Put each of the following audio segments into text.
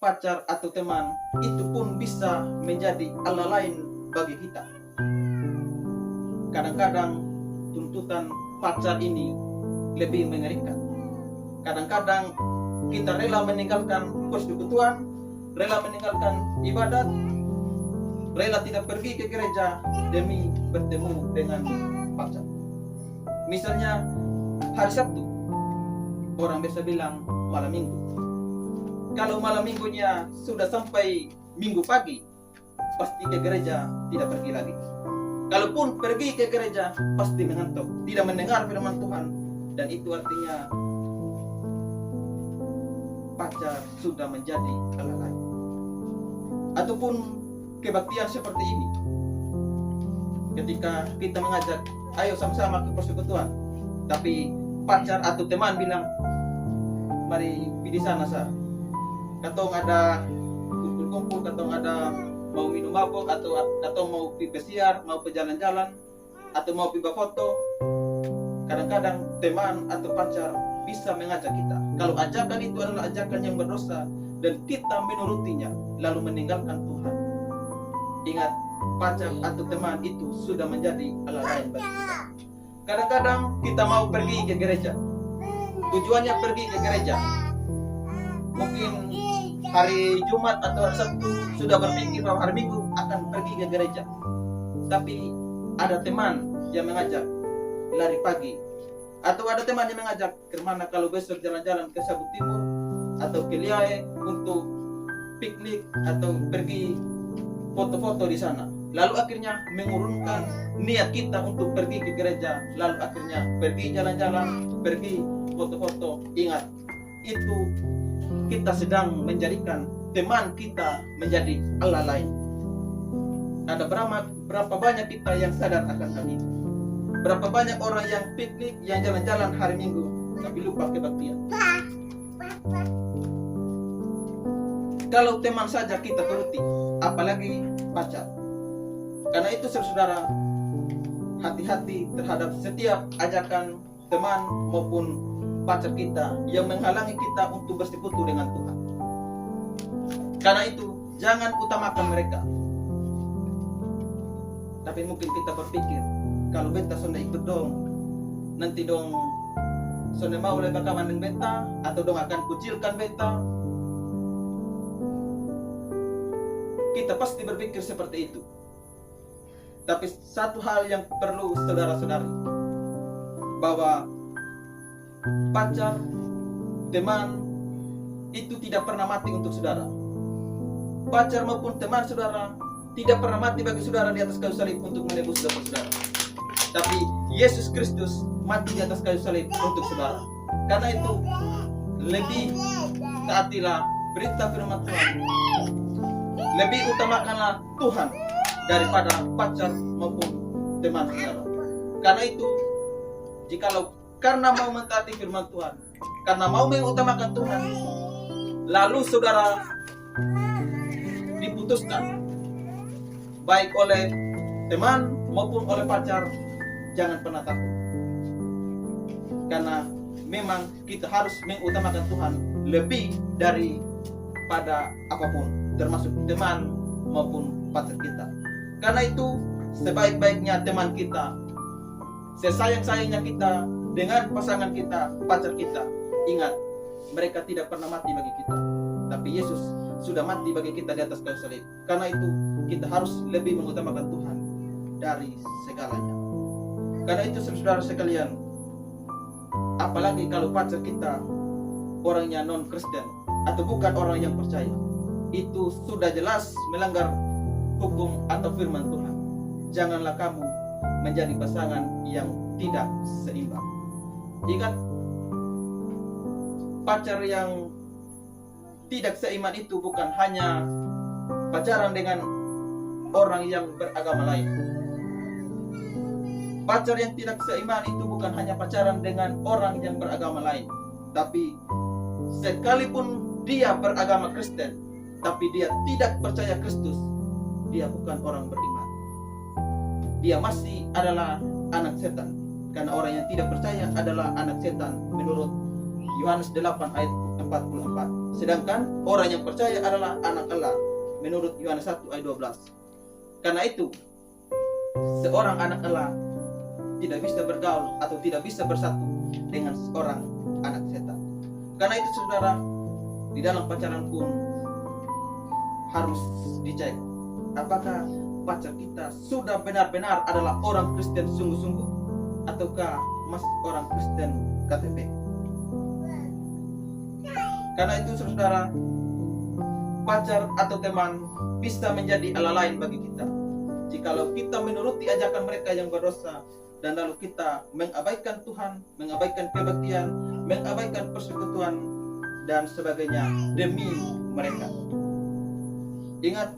pacar atau teman itu pun bisa menjadi Allah lain bagi kita. Kadang-kadang tuntutan pacar ini lebih mengerikan. Kadang-kadang kita rela meninggalkan persekutuan, rela meninggalkan ibadat, rela tidak pergi ke gereja demi bertemu dengan pacar. Misalnya hari Sabtu, orang biasa bilang malam minggu. Kalau malam minggunya sudah sampai minggu pagi, pasti ke gereja tidak pergi lagi. Kalaupun pergi ke gereja, pasti mengantuk, tidak mendengar firman Tuhan. Dan itu artinya pacar sudah menjadi Allah lain. Ataupun kebaktian seperti ini, ketika kita mengajak, ayo sama-sama ke persekutuan, tapi pacar atau teman bilang, mari di sana sah. Katong ada kumpul-kumpul, katong ada mau minum mabok, atau katong mau pergi pesiar, mau berjalan-jalan, atau mau pergi foto. Kadang-kadang teman atau pacar bisa mengajak kita. Kalau ajakan itu adalah ajakan yang berdosa dan kita menurutinya, lalu meninggalkan Tuhan. Ingat, pacar atau teman itu sudah menjadi Allah lain bagi kita. Kadang-kadang kita mau pergi ke gereja. Tujuannya pergi ke gereja. Mungkin hari Jumat atau hari Sabtu sudah berpikir bahwa hari Minggu akan pergi ke gereja. Tapi ada teman yang mengajak lari pagi. Atau ada teman yang mengajak kemana kalau besok jalan-jalan ke Sabut Timur atau ke Liae untuk piknik atau pergi foto-foto di sana. Lalu akhirnya mengurungkan niat kita untuk pergi ke gereja. Lalu akhirnya pergi jalan-jalan, pergi foto-foto. Ingat, itu kita sedang menjadikan teman kita menjadi Allah lain. Ada berapa banyak kita yang sadar akan hal ini? Berapa banyak orang yang piknik, yang jalan-jalan hari Minggu, tapi lupa kebaktian. Kalau teman saja kita turuti, apalagi pacar. Karena itu saudara, hati-hati terhadap setiap ajakan teman maupun pacar kita yang menghalangi kita untuk bersekutu dengan Tuhan. Karena itu, jangan utamakan mereka. Tapi mungkin kita berpikir, kalau beta sudah ikut dong, nanti dong sudah mau lebih kawan dengan beta, atau dong akan kucilkan beta. Kita pasti berpikir seperti itu. Tapi satu hal yang perlu saudara-saudari, bahwa pacar, teman itu tidak pernah mati untuk saudara. Pacar maupun teman saudara tidak pernah mati bagi saudara di atas kayu salib untuk menebus dosa saudara. Tapi Yesus Kristus mati di atas kayu salib untuk saudara. Karena itu lebih taatilah berita firman Tuhan. Lebih utamakanlah Tuhan daripada pacar maupun teman saudara. Karena itu, jikalau karena mau mentaati firman Tuhan, karena mau mengutamakan Tuhan, lalu saudara diputuskan baik oleh teman maupun oleh pacar, jangan pernah takut. Karena memang kita harus mengutamakan Tuhan lebih daripada apapun, termasuk teman maupun pacar kita. Karena itu sebaik-baiknya teman kita, sesayang-sayangnya kita dengan pasangan kita, pacar kita, ingat, mereka tidak pernah mati bagi kita, tapi Yesus sudah mati bagi kita di atas kayu salib. Karena itu kita harus lebih mengutamakan Tuhan dari segalanya. Karena itu saudara sekalian, apalagi kalau pacar kita orangnya non-Kristen atau bukan orang yang percaya, itu sudah jelas melanggar hukum atau firman Tuhan. Janganlah kamu menjadi pasangan yang tidak seimbang. Ingat, pacar yang tidak seiman itu bukan hanya pacaran dengan orang yang beragama lain. Pacar yang tidak seiman itu bukan hanya pacaran dengan orang yang beragama lain, tapi sekalipun dia beragama Kristen, tapi dia tidak percaya Kristus, dia bukan orang beriman. Dia masih adalah anak setan. Karena orang yang tidak percaya adalah anak setan menurut Yohanes 8 ayat 14. 44. Sedangkan orang yang percaya adalah anak Allah menurut Yohanes 1 ayat 12. Karena itu seorang anak Allah tidak bisa bergaul atau tidak bisa bersatu dengan seorang anak setan. Karena itu saudara, di dalam pacaran pun harus dicek apakah pacar kita sudah benar-benar adalah orang Kristen sungguh-sungguh ataukah masih orang Kristen KTP. Karena itu saudara, pacar atau teman bisa menjadi Allah lain bagi kita jikalau kita menuruti ajakan mereka yang berdosa dan lalu kita mengabaikan Tuhan, mengabaikan kebaktian, mengabaikan persekutuan dan sebagainya demi mereka. Ingat,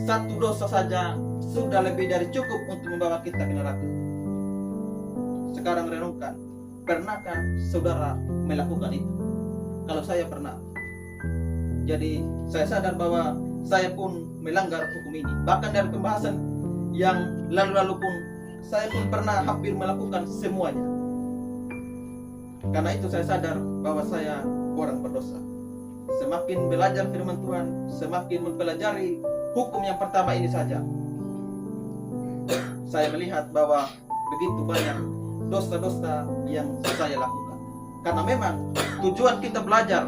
satu dosa saja sudah lebih dari cukup untuk membawa kita ke neraka. Sekarang renungkan, pernahkah saudara melakukan itu? Kalau saya pernah. Jadi saya sadar bahwa saya pun melanggar hukum ini. Bahkan dari pembahasan yang lalu-lalu pun saya pun pernah hampir melakukan semuanya. Karena itu saya sadar bahwa saya orang berdosa. Semakin belajar firman Tuhan, semakin mempelajari hukum yang pertama ini saja, saya melihat bahwa begitu banyak dosa-dosa yang saya lakukan. Karena memang tujuan kita belajar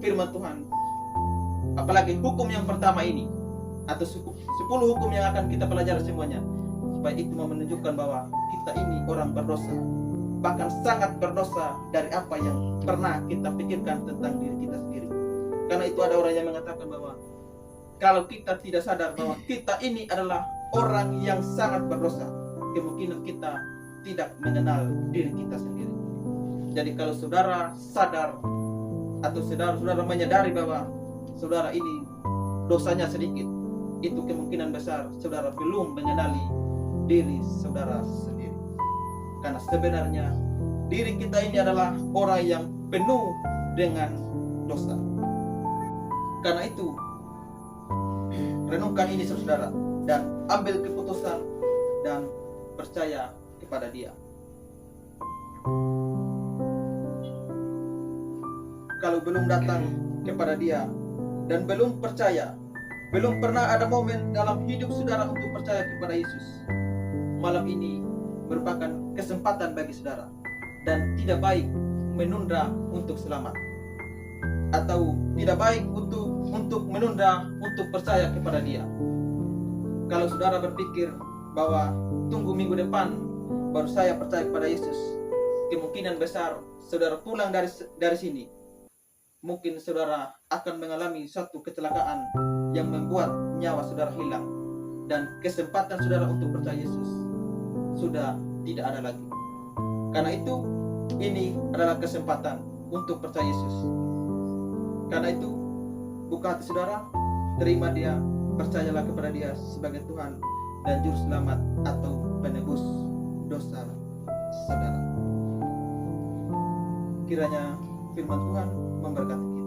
firman Tuhan, apalagi hukum yang pertama ini atau 10 hukum yang akan kita pelajari semuanya, supaya itu menunjukkan bahwa kita ini orang berdosa, bahkan sangat berdosa dari apa yang pernah kita pikirkan tentang diri kita sendiri. Karena itu ada orang yang mengatakan bahwa kalau kita tidak sadar bahwa kita ini adalah orang yang sangat berdosa, kemungkinan kita tidak mengenal diri kita sendiri. Jadi kalau saudara sadar atau saudara menyadari bahwa saudara ini dosanya sedikit, itu kemungkinan besar saudara belum mengenali diri saudara sendiri. Karena sebenarnya diri kita ini adalah orang yang penuh dengan dosa. Karena itu renungkan ini saudara dan ambil keputusan dan percaya kepada Dia. Kalau belum datang kepada Dia dan belum percaya, belum pernah ada momen dalam hidup saudara untuk percaya kepada Yesus, malam ini merupakan kesempatan bagi saudara dan tidak baik menunda untuk selamat, atau tidak baik untuk menunda untuk percaya kepada Dia. Kalau saudara berpikir bahwa tunggu minggu depan baru saya percaya kepada Yesus, kemungkinan besar saudara pulang dari sini, mungkin saudara akan mengalami satu kecelakaan yang membuat nyawa saudara hilang dan kesempatan saudara untuk percaya Yesus sudah tidak ada lagi. Karena itu ini adalah kesempatan untuk percaya Yesus. Karena itu buka hati saudara, terima Dia, percayalah kepada Dia sebagai Tuhan dan juru selamat atau penebus dosa saudara. Kiranya firman Tuhan memberkati.